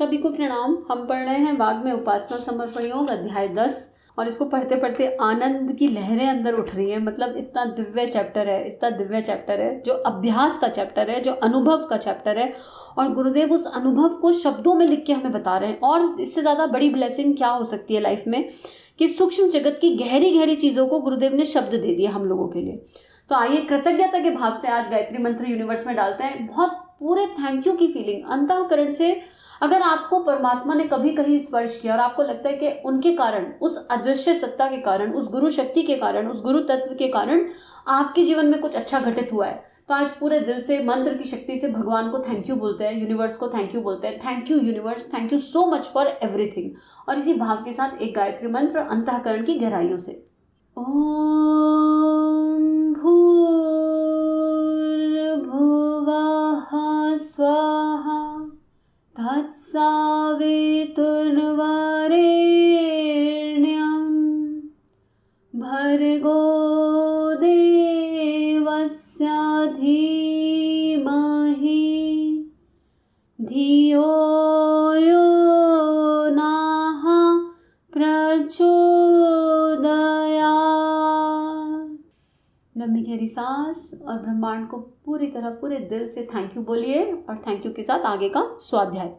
सभी को प्रणाम। हम पढ़ रहे हैं वाग में उपासना समर्पण योग अध्याय 10 और इसको पढ़ते पढ़ते आनंद की लहरें अंदर उठ रही हैं। मतलब इतना दिव्य चैप्टर है जो अभ्यास का चैप्टर है, जो अनुभव का चैप्टर है। और गुरुदेव उस अनुभव को शब्दों में लिख के हमें बता रहे हैं। और इससे ज़्यादा बड़ी ब्लेसिंग क्या हो सकती है लाइफ में कि सूक्ष्म जगत की गहरी गहरी चीज़ों को गुरुदेव ने शब्द दे दिए हम लोगों के लिए। तो आइए कृतज्ञता के भाव से आज गायत्री मंत्र यूनिवर्स में डालते हैं। बहुत पूरे थैंक यू की फीलिंग अंतःकरण से। अगर आपको परमात्मा ने कभी कहीं स्पर्श किया और आपको लगता है कि उनके कारण, उस अदृश्य सत्ता के कारण, उस गुरु शक्ति के कारण, उस गुरु तत्व के कारण आपके जीवन में कुछ अच्छा घटित हुआ है, तो आज पूरे दिल से मंत्र की शक्ति से भगवान को थैंक यू बोलते हैं, यूनिवर्स को थैंक यू बोलते हैं। Thank you universe, thank you so much for everything. और इसी भाव के साथ एक गायत्री मंत्र अंतःकरण की गहराइयों से। ओम भूर्भुवः स्वाहा तत्सवितुर्वरेण्यं भर्गो देवस्य धीमहि धियो यो नः प्रचोदयात्। लंबी गहरी सांस और ब्रह्मांड को पूरी तरह पूरे दिल से थैंक यू बोलिए और थैंक यू के साथ आगे का स्वाध्याय।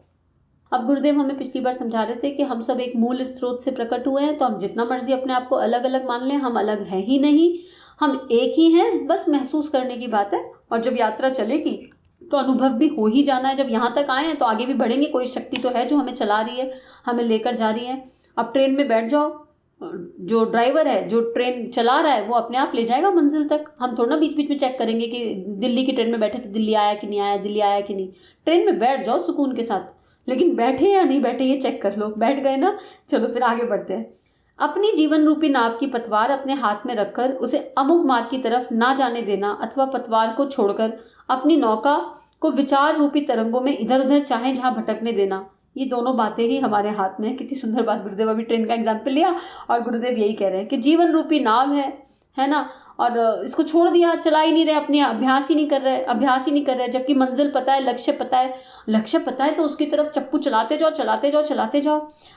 अब गुरुदेव हमें पिछली बार समझा रहे थे कि हम सब एक मूल स्रोत से प्रकट हुए हैं, तो हम जितना मर्जी अपने आप को अलग अलग मान लें, हम अलग हैं ही नहीं, हम एक ही हैं। बस महसूस करने की बात है। और जब यात्रा चलेगी तो अनुभव भी हो ही जाना है। जब यहाँ तक आए हैं तो आगे भी बढ़ेंगे। कोई शक्ति तो है जो हमें चला रही है, हमें लेकर जा रही है। अब ट्रेन में बैठ जाओ, जो ड्राइवर है, जो ट्रेन चला रहा है, वो अपने आप ले जाएगा मंजिल तक। हम थोड़ा ना बीच बीच में चेक करेंगे कि दिल्ली की ट्रेन में बैठे तो दिल्ली आया कि नहीं आया, दिल्ली आया कि नहीं। ट्रेन में बैठ जाओ सुकून के साथ, लेकिन बैठे या नहीं बैठे ये चेक कर लो। बैठ गए ना, चलो फिर आगे बढ़ते हैं। अपनी जीवन रूपी नाव की पतवार अपने हाथ में रखकर उसे अमुक मार्ग की तरफ ना जाने देना, अथवा पतवार को छोड़कर अपनी नौका को विचार रूपी तरंगों में इधर उधर चाहे जहाँ भटकने देना, ये दोनों बातें ही हमारे हाथ में। कितनी सुंदर बात। गुरुदेव अभी ट्रेन का एग्जाम्पल लिया और गुरुदेव यही कह रहे हैं कि जीवन रूपी नाव है ना, और इसको छोड़ दिया, चला ही नहीं रहे, अपने अभ्यास ही नहीं कर रहे। जबकि मंजिल पता है, लक्ष्य पता है तो उसकी तरफ चप्पू चलाते जाओ।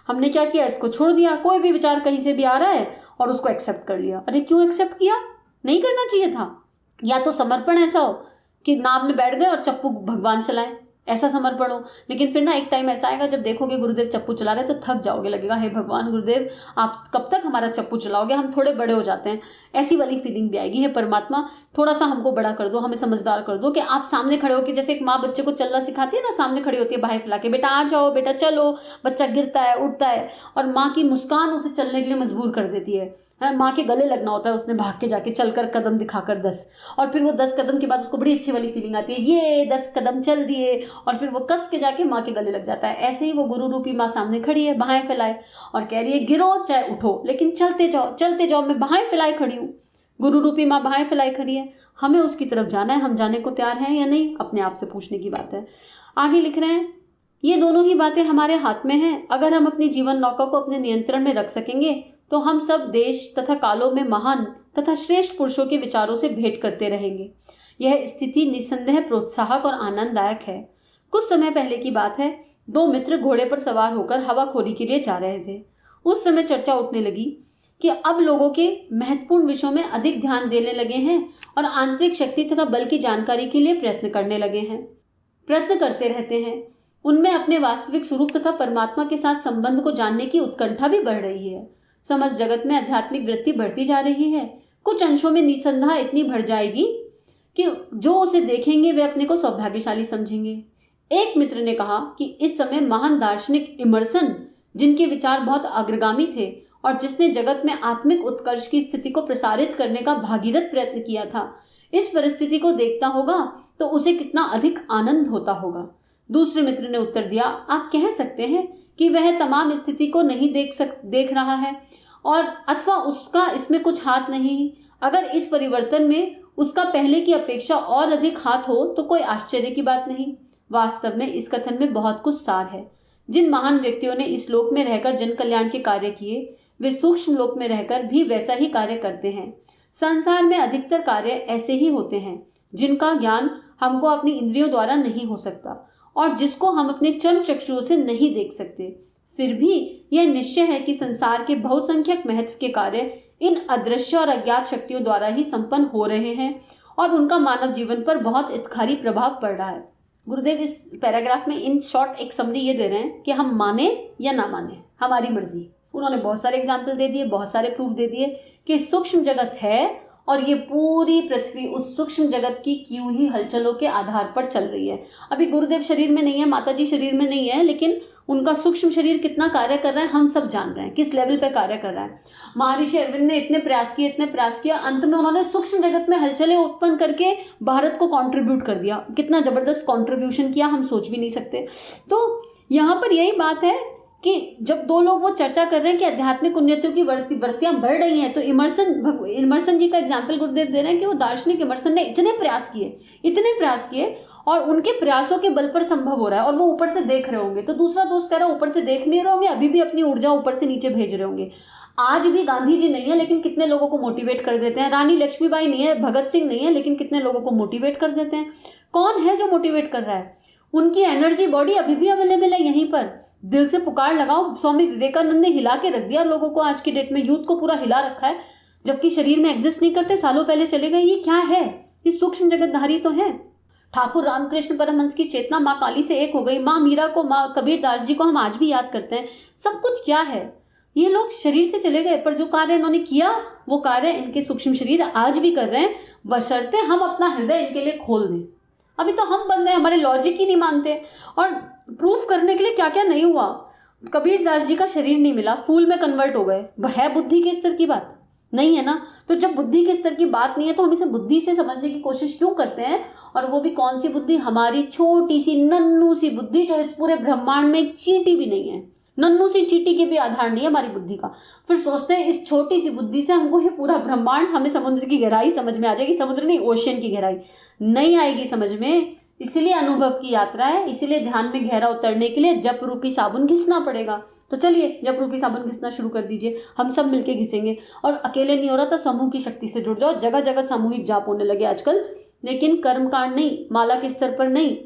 हमने क्या किया, इसको छोड़ दिया। कोई भी विचार कहीं से भी आ रहा है और उसको एक्सेप्ट कर लिया। अरे क्यों एक्सेप्ट किया? नहीं करना चाहिए था। या तो समर्पण ऐसा हो कि नाव में बैठ गए और चप्पू भगवान चलाएं, ऐसा समर्पण हो। लेकिन फिर ना एक टाइम ऐसा आएगा जब देखोगे गुरुदेव चप्पू चला रहे तो थक जाओगे, लगेगा हे भगवान गुरुदेव आप कब तक हमारा चप्पू चलाओगे, हम थोड़े बड़े हो जाते हैं। ऐसी वाली फीलिंग भी आएगी, हे परमात्मा थोड़ा सा हमको बड़ा कर दो, हमें समझदार कर दो। कि आप सामने खड़े हो के, जैसे एक माँ बच्चे को चलना सिखाती है ना, सामने खड़ी होती है बाहें फैला के, बेटा आ जाओ, बेटा चलो। बच्चा गिरता है, उठता है और माँ की मुस्कान उसे चलने के लिए मजबूर कर देती है। माँ के गले लगना होता है, उसने भाग के जाके चलकर कदम दिखाकर 10, और फिर वो 10 कदम के बाद उसको बड़ी अच्छी वाली फीलिंग आती है, ये 10 कदम चल दिए, और फिर वो कस के जाके माँ के गले लग जाता है। ऐसे ही वो गुरु रूपी माँ सामने खड़ी है, बाहें फैलाए और कह रही है गिरो चाहे उठो, लेकिन चलते जाओ। मैं बाहें फैलाए खड़ी हूँ, गुरु रूपी माँ बाहें फैलाए खड़ी है। हमें उसकी तरफ जाना है। हम जाने को तैयार हैं या नहीं, अपने आप से पूछने की बात है। आगे लिख रहे हैं, ये दोनों ही बातें हमारे हाथ में हैं। अगर हम अपनी जीवन नौका को अपने नियंत्रण में रख सकेंगे तो हम सब देश तथा कालों में महान तथा श्रेष्ठ पुरुषों के विचारों से भेंट करते रहेंगे। यह स्थिति निसंदेह प्रोत्साहक और आनंददायक है। कुछ समय पहले की बात है, 2 मित्र घोड़े पर सवार होकर हवाखोरी के लिए जा रहे थे। उस समय चर्चा उठने लगी कि अब लोगों के महत्वपूर्ण विषयों में अधिक ध्यान देने लगे हैं और आंतरिक शक्ति तथा बल की जानकारी के लिए प्रयत्न करते रहते हैं। उनमें अपने वास्तविक स्वरूप तथा परमात्मा के साथ संबंध को जानने की उत्कंठा भी बढ़ रही है। समस्त जगत में आध्यात्मिक वृत्ति बढ़ती जा रही है। कुछ अंशों में निसंदेह इतनी बढ़ जाएगी कि जो उसे देखेंगे वे अपने को सौभाग्यशाली समझेंगे। एक मित्र ने कहा कि इस समय महान दार्शनिक इमर्सन, जिनके विचार बहुत अग्रगामी थे और जिसने जगत में आत्मिक उत्कर्ष की स्थिति को प्रसारित करने का भागीरथ प्रयत्न किया था, इस परिस्थिति को देखता होगा तो उसे कितना अधिक आनंद होता होगा। दूसरे मित्र ने उत्तर दिया, आप कह सकते हैं कि वह तमाम स्थिति को नहीं देख रहा है और अथवा उसका इसमें कुछ हाथ नहीं। अगर इस परिवर्तन में उसका पहले की अपेक्षा और अधिक हाथ हो तो कोई आश्चर्य की बात नहीं। वास्तव में इस कथन में बहुत कुछ सार है। जिन महान व्यक्तियों ने इस लोक में रहकर जन कल्याण के कार्य किए, वे सूक्ष्म लोक में रहकर भी वैसा ही कार्य करते हैं। संसार में अधिकतर कार्य ऐसे ही होते हैं जिनका ज्ञान हमको अपनी इंद्रियों द्वारा नहीं हो सकता और जिसको हम अपने चर्म चक्षुओं से नहीं देख सकते। फिर भी यह निश्चय है कि संसार के बहुसंख्यक महत्व के कार्य इन अदृश्य और अज्ञात शक्तियों द्वारा ही संपन्न हो रहे हैं और उनका मानव जीवन पर बहुत हितकारी प्रभाव पड़ रहा है। गुरुदेव इस पैराग्राफ में इन शॉर्ट एक समरी ये दे रहे हैं कि हम माने या ना माने, हमारी मर्जी। उन्होंने बहुत सारे एग्जाम्पल दे दिए, बहुत सारे प्रूफ दे दिए कि सूक्ष्म जगत है और ये पूरी पृथ्वी उस सूक्ष्म जगत की की हुई हलचलों के आधार पर चल रही है। अभी गुरुदेव शरीर में नहीं है, माताजी शरीर में नहीं है, लेकिन उनका सूक्ष्म शरीर कितना कार्य कर रहा है हम सब जान रहे हैं, किस लेवल पे कार्य कर रहा है। महर्षि अरविंद ने इतने प्रयास किया, अंत में उन्होंने सूक्ष्म जगत में हलचलें उत्पन्न करके भारत को कंट्रीब्यूट कर दिया। कितना जबरदस्त कंट्रीब्यूशन किया, हम सोच भी नहीं सकते। तो यहाँ पर यही बात है कि जब दो लोग वो चर्चा कर रहे हैं कि आध्यात्मिक उन्नतियों की वृत्तियां बढ़ रही हैं, तो इमर्सन जी का एग्जाम्पल गुरुदेव दे रहे हैं कि वो दार्शनिक इमर्सन ने इतने प्रयास किए और उनके प्रयासों के बल पर संभव हो रहा है और वो ऊपर से देख रहे होंगे। तो दूसरा दोस्त कह रहा है ऊपर से देख नहीं रहे होंगे, अभी भी अपनी ऊर्जा ऊपर से नीचे भेज रहे होंगे। आज भी गांधी जी नहीं है लेकिन कितने लोगों को मोटिवेट कर देते हैं। रानी लक्ष्मीबाई नहीं है, भगत सिंह नहीं है, लेकिन कितने लोगों को मोटिवेट कर देते हैं। कौन है जो मोटिवेट कर रहा है? उनकी एनर्जी बॉडी अभी भी अवेलेबल है यहीं पर। दिल से पुकार लगाओ। स्वामी विवेकानंद ने हिला के रख दिया लोगों को, आज की डेट में यूथ को पूरा हिला रखा है, जबकि शरीर में एग्जिस्ट नहीं करते, सालों पहले चले गए। ये क्या है? ये सूक्ष्म जगतधारी तो है। ठाकुर रामकृष्ण परमहंस की चेतना माँ काली से एक हो गई। माँ मीरा को, माँ कबीर दास जी को हम आज भी याद करते हैं। सब कुछ क्या है? ये लोग शरीर से चले गए, पर जो कार्य इन्होंने किया वो कार्य इनके सूक्ष्म शरीर आज भी कर रहे हैं, बशर्ते हम अपना हृदय इनके लिए खोल दें। अभी तो हम बंद हैं, हमारे लॉजिक ही नहीं मानते। और प्रूफ करने के लिए क्या क्या नहीं हुआ। कबीर दास जी का शरीर नहीं मिला, फूल में कन्वर्ट हो गए। है बुद्धि के स्तर की बात? नहीं है ना। तो जब बुद्धि के स्तर की बात नहीं है तो हम इसे बुद्धि से समझने की कोशिश क्यों करते हैं? और वो भी कौन सी बुद्धि? हमारी छोटी सी नन्नू सी बुद्धि, जो इस पूरे ब्रह्मांड में एक चींटी भी नहीं है। नन्नू सी चींटी के भी आधार नहीं है हमारी बुद्धि का। फिर सोचते हैं इस छोटी सी बुद्धि से हमको ये पूरा ब्रह्मांड, हमें समुद्र की गहराई समझ में आ जाएगी। समुद्र नहीं, ओशियन की गहराई नहीं आएगी समझ में। इसीलिए अनुभव की यात्रा है, इसीलिए ध्यान में गहरा उतरने के लिए जप रूपी साबुन घिसना पड़ेगा। तो चलिए जप रूपी साबुन घिसना शुरू कर दीजिए, हम सब मिलके घिसेंगे। और अकेले नहीं हो रहा तो समूह की शक्ति से जुड़ जाओ। जगह जगह सामूहिक जाप होने लगे आजकल, लेकिन कर्मकांड नहीं, माला के स्तर पर नहीं,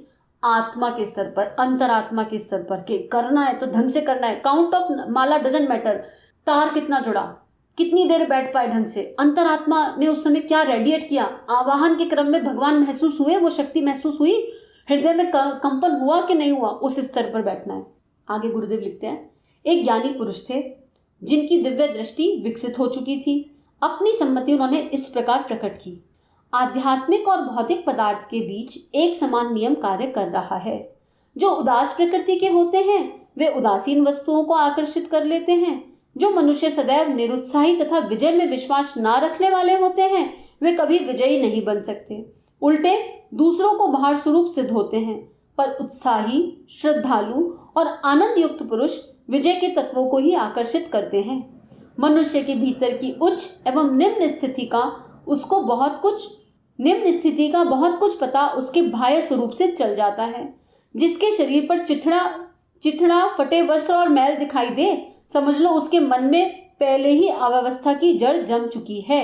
आत्मा के स्तर पर, अंतरात्मा के स्तर पर। के करना है तो ढंग से करना है। Count of Mala doesn't matter, तार कितना जुड़ा, कितनी देर बैठ पाए ढंग से, अंतरात्मा ने उस समय क्या रेडिएट किया, आवाहन के क्रम में भगवान महसूस हुए, वो शक्ति महसूस हुई, हृदय में कंपन हुआ कि नहीं हुआ, उस स्तर पर बैठना है। आगे गुरुदेव लिखते हैं, एक ज्ञानी पुरुष थे जिनकी दिव्य दृष्टि विकसित हो चुकी थी। अपनी सम्मति उन्होंने इस प्रकार प्रकट की, आध्यात्मिक और भौतिक पदार्थ के बीच एक समान नियम कार्य कर रहा है। जो उदास प्रकृति के होते हैं वे उदासीन वस्तुओं को आकर्षित कर लेते हैं। जो मनुष्य सदैव निरुत्साही तथा विजय में विश्वास न रखने वाले होते हैं वे कभी विजयी नहीं बन सकते, उल्टे दूसरों को भार स्वरूप सिद्ध होते हैं। पर उत्साही, श्रद्धालु और आनंद युक्त पुरुष विजय के तत्वों को ही आकर्षित करते हैं। मनुष्य के भीतर की उच्च एवं निम्न स्थिति का बहुत कुछ पता उसके बाह्य स्वरूप से चल जाता है। जिसके शरीर पर चिथड़ा, फटे वस्त्र और मैल दिखाई दे, समझ लो उसके मन में पहले ही अव्यवस्था की जड़ जम चुकी है।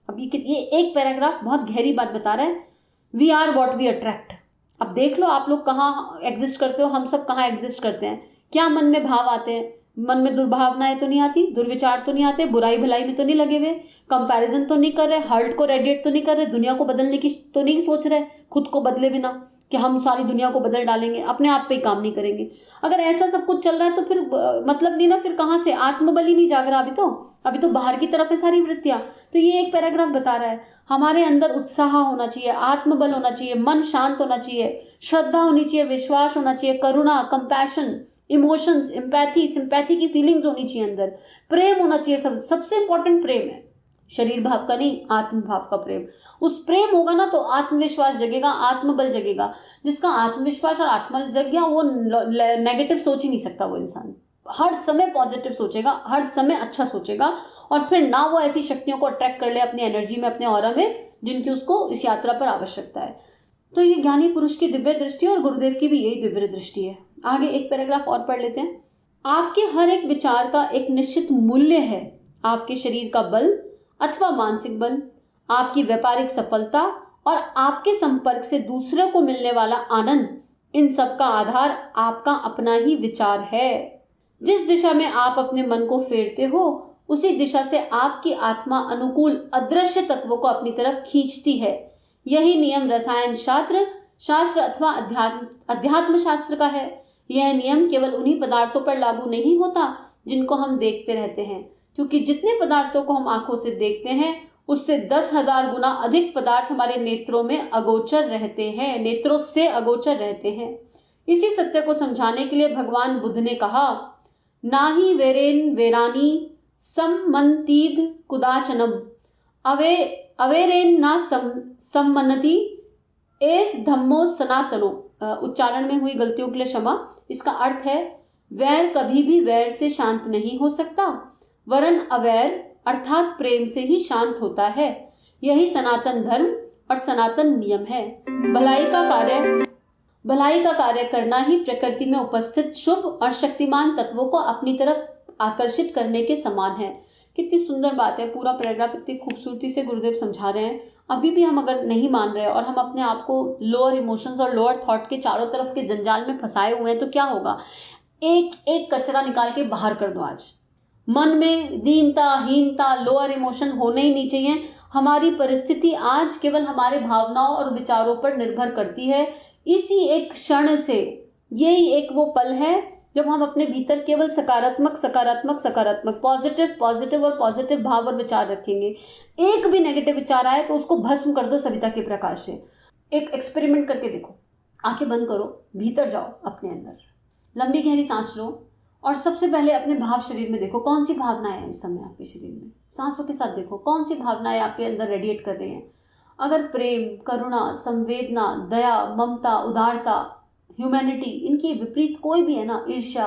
अब ये एक पैराग्राफ बहुत गहरी बात बता रहा है। We are what we attract. अब देख लो आप लोग कहाँ एग्जिस्ट करते हो, हम सब कहाँ एग्जिस्ट करते हैं। क्या मन में भाव आते हैं? मन में दुर्भावनाएं तो नहीं आती, दुर्विचार तो नहीं आते, बुराई भलाई में तो नहीं लगे हुए, कंपैरिजन तो नहीं कर रहे, हर्ट को रेडिएट तो नहीं कर रहे, दुनिया को बदलने की तो नहीं सोच रहे, खुद को बदले बिना कि हम सारी दुनिया को बदल डालेंगे, अपने आप पे ही काम नहीं करेंगे। अगर ऐसा सब कुछ चल रहा है तो फिर मतलब नहीं ना, फिर कहाँ से आत्मबल ही नहीं जाग रहा। अभी तो बाहर की तरफ है सारी वृत्तियां। तो ये एक पैराग्राफ बता रहा है हमारे अंदर उत्साह होना चाहिए, आत्मबल होना चाहिए, मन शांत होना चाहिए, श्रद्धा होनी चाहिए, विश्वास होना चाहिए, करुणा, कंपैशन, इमोशंस, एम्पैथी, सिंपैथी की फीलिंग्स होनी चाहिए अंदर, प्रेम होना चाहिए। सबसे इंपॉर्टेंट प्रेम है, शरीर भाव का नहीं, आत्म भाव का प्रेम। उस प्रेम होगा ना तो आत्मविश्वास जगेगा, आत्मबल जगेगा। जिसका आत्मविश्वास और आत्मबल जग गया वो नेगेटिव सोच ही नहीं सकता। वो इंसान हर समय पॉजिटिव सोचेगा, हर समय अच्छा सोचेगा, और फिर ना वो ऐसी शक्तियों को अट्रैक्ट कर ले अपनी एनर्जी में, अपने ऑरा में, जिनकी उसको इस यात्रा पर आवश्यकता है। तो ये ज्ञानी पुरुष की दिव्य दृष्टि और गुरुदेव की भी यही दिव्य दृष्टि है। आगे एक पैराग्राफ और पढ़ लेते हैं। आपके हर एक विचार का एक निश्चित मूल्य है। आपके शरीर का बल अथवा मानसिक बल, आपकी व्यापारिक सफलता और आपके संपर्क से दूसरे को मिलने वाला आनंद इन सब का आधार आपका अपना ही विचार है। जिस दिशा में आप अपने मन को फेरते हो उसी दिशा से आपकी आत्मा अनुकूल अदृश्य तत्वों को अपनी तरफ खींचती है। यही नियम रसायन शास्त्र अथवा अध्यात्म शास्त्र का है। यह नियम केवल उन्हीं पदार्थों पर लागू नहीं होता जिनको हम देखते रहते हैं, क्योंकि जितने पदार्थों को हम आंखों से देखते हैं उससे 10,000 गुना अधिक पदार्थ हमारे नेत्रों में अगोचर रहते हैं, नेत्रों से अगोचर रहते हैं। इसी सत्य को समझाने के लिए भगवान बुद्ध ने कहा, नाहि वेरेन वेरानी सम्मन्तीद कुदाचनम अवेरेन ना सम्मन्नति एस धम्मो सनातनो। उच्चारण में हुई गलतियों के लिए क्षमा। इसका अर्थ है, वैर कभी भी वैर से शांत नहीं हो सकता, वरन अवैर अर्थात प्रेम से ही शांत होता है। यही सनातन धर्म और सनातन नियम है। भलाई का कार्य करना ही प्रकृति में उपस्थित शुभ और शक्तिमान तत्वों को अपनी तरफ आकर्षित करने के समान है। कितनी सुंदर बात है। पूरा पैराग्राफ इतनी खूबसूरती से गुरुदेव समझा रहे हैं। अभी भी हम अगर नहीं मान रहे और हम अपने आप को लोअर इमोशंस और लोअर थॉट के चारों तरफ के जंजाल में फंसाए हुए हैं तो क्या होगा? एक एक कचरा निकाल के बाहर कर दो। आज मन में दीनता, हीनता, लोअर इमोशन होने ही नहीं चाहिए। हमारी परिस्थिति आज केवल हमारे भावनाओं और विचारों पर निर्भर करती है। इसी एक क्षण से, यही एक वो पल है जब हम अपने भीतर केवल सकारात्मक पॉजिटिव और पॉजिटिव भाव और विचार रखेंगे। एक भी नेगेटिव विचार आए तो उसको भस्म कर दो सविता के प्रकाश से। एक एक्सपेरिमेंट करके देखो। आंखें बंद करो, भीतर जाओ अपने अंदर, लंबी गहरी सांस लो और सबसे पहले अपने भाव शरीर में देखो। कौन सी भावनाएं हैं इस समय आपके शरीर में? सांसों के साथ देखो कौन सी भावनाएं आपके अंदर रेडिएट कर रही हैं। अगर प्रेम, करुणा, संवेदना, दया, ममता, उदारता, ह्यूमैनिटी, इनकी विपरीत कोई भी है ना, ईर्ष्या,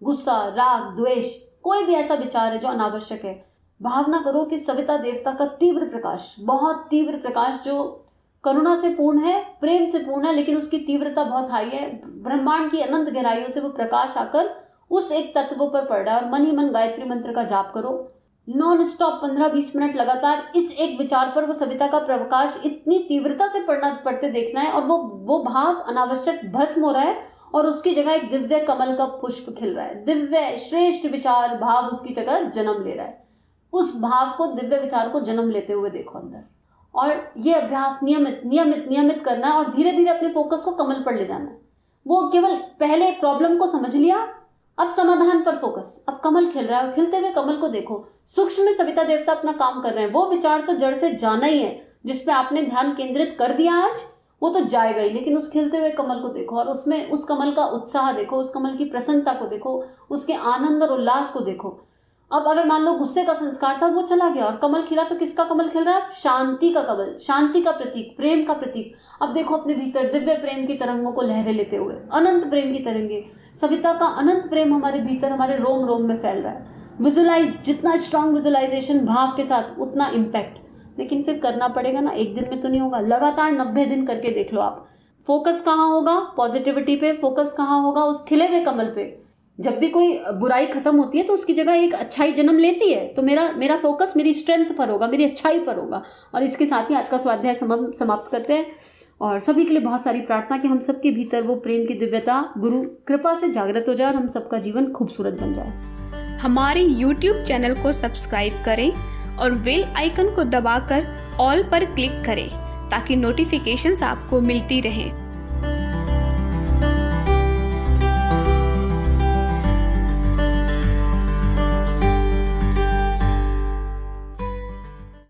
गुस्सा, राग, द्वेष, कोई भी ऐसा विचार है जो अनावश्यक है, भावना करो कि सविता देवता का तीव्र प्रकाश, बहुत तीव्र प्रकाश जो करुणा से पूर्ण है, प्रेम से पूर्ण है, लेकिन उसकी तीव्रता बहुत हाई है। ब्रह्मांड की अनंत गहराइयों से वो प्रकाश आकर उस एक तत्व पर पड़ रहा है और मन ही मन गायत्री मंत्र का जाप करो नॉन स्टॉप 15-20 मिनट लगातार। इस एक विचार पर वो सविता का प्रकाश इतनी तीव्रता से पड़ते देखना है और वो भाव अनावश्यक भस्म हो रहा है और उसकी जगह एक दिव्य कमल का पुष्प खिल रहा है। दिव्य श्रेष्ठ विचार भाव उसकी जगह जन्म ले रहा है। उस भाव को, दिव्य विचार को जन्म लेते हुए देखो अंदर। और ये अभ्यास नियमित करना है और धीरे धीरे अपने फोकस को कमल पर ले जाना है। वो केवल पहले प्रॉब्लम को समझ लिया, अब समाधान पर फोकस। अब कमल खिल रहा है और खिलते हुए कमल को देखो। सूक्ष्म में सविता देवता अपना काम कर रहे हैं। वो विचार तो जड़ से जाना ही है, जिसपे आपने ध्यान केंद्रित कर दिया आज वो तो जाएगा ही, लेकिन उस खिलते हुए कमल को देखो और उसमें उस कमल का उत्साह देखो, उस कमल की प्रसन्नता को देखो, उसके आनंद और उल्लास को देखो। अब अगर मान लो गुस्से का संस्कार था, वो चला गया और कमल खिला, तो किसका कमल खिल रहा है? शांति का कमल, शांति का प्रतीक, प्रेम का प्रतीक। अब देखो अपने भीतर दिव्य प्रेम की तरंगों को लहरे लेते हुए, अनंत प्रेम की तरंगे, सविता का अनंत प्रेम हमारे भीतर, हमारे रोम रोम में फैल रहा है। विजुलाइज, जितना स्ट्रांग विजुलाइजेशन भाव के साथ उतना इम्पैक्ट। लेकिन फिर करना पड़ेगा ना, एक दिन में तो नहीं होगा। लगातार 90 दिन करके देख लो आप। फोकस कहाँ होगा? पॉजिटिविटी पे। फोकस कहाँ होगा? उस खिले हुए कमल पे। जब भी कोई बुराई खत्म होती है तो उसकी जगह एक अच्छाई जन्म लेती है। तो मेरा फोकस मेरी स्ट्रेंथ पर होगा, मेरी अच्छाई पर होगा। और इसके साथ ही आज का स्वाध्याय समाप्त करते हैं और सभी के लिए बहुत सारी प्रार्थना कि हम सबके भीतर वो प्रेम की दिव्यता गुरु कृपा से जागृत हो जाए और हम सबका जीवन खूबसूरत बन जाए। हमारे YouTube चैनल को सब्सक्राइब करें और बेल आइकन को दबाकर ऑल पर क्लिक करें ताकि नोटिफिकेशंस आपको मिलती रहें।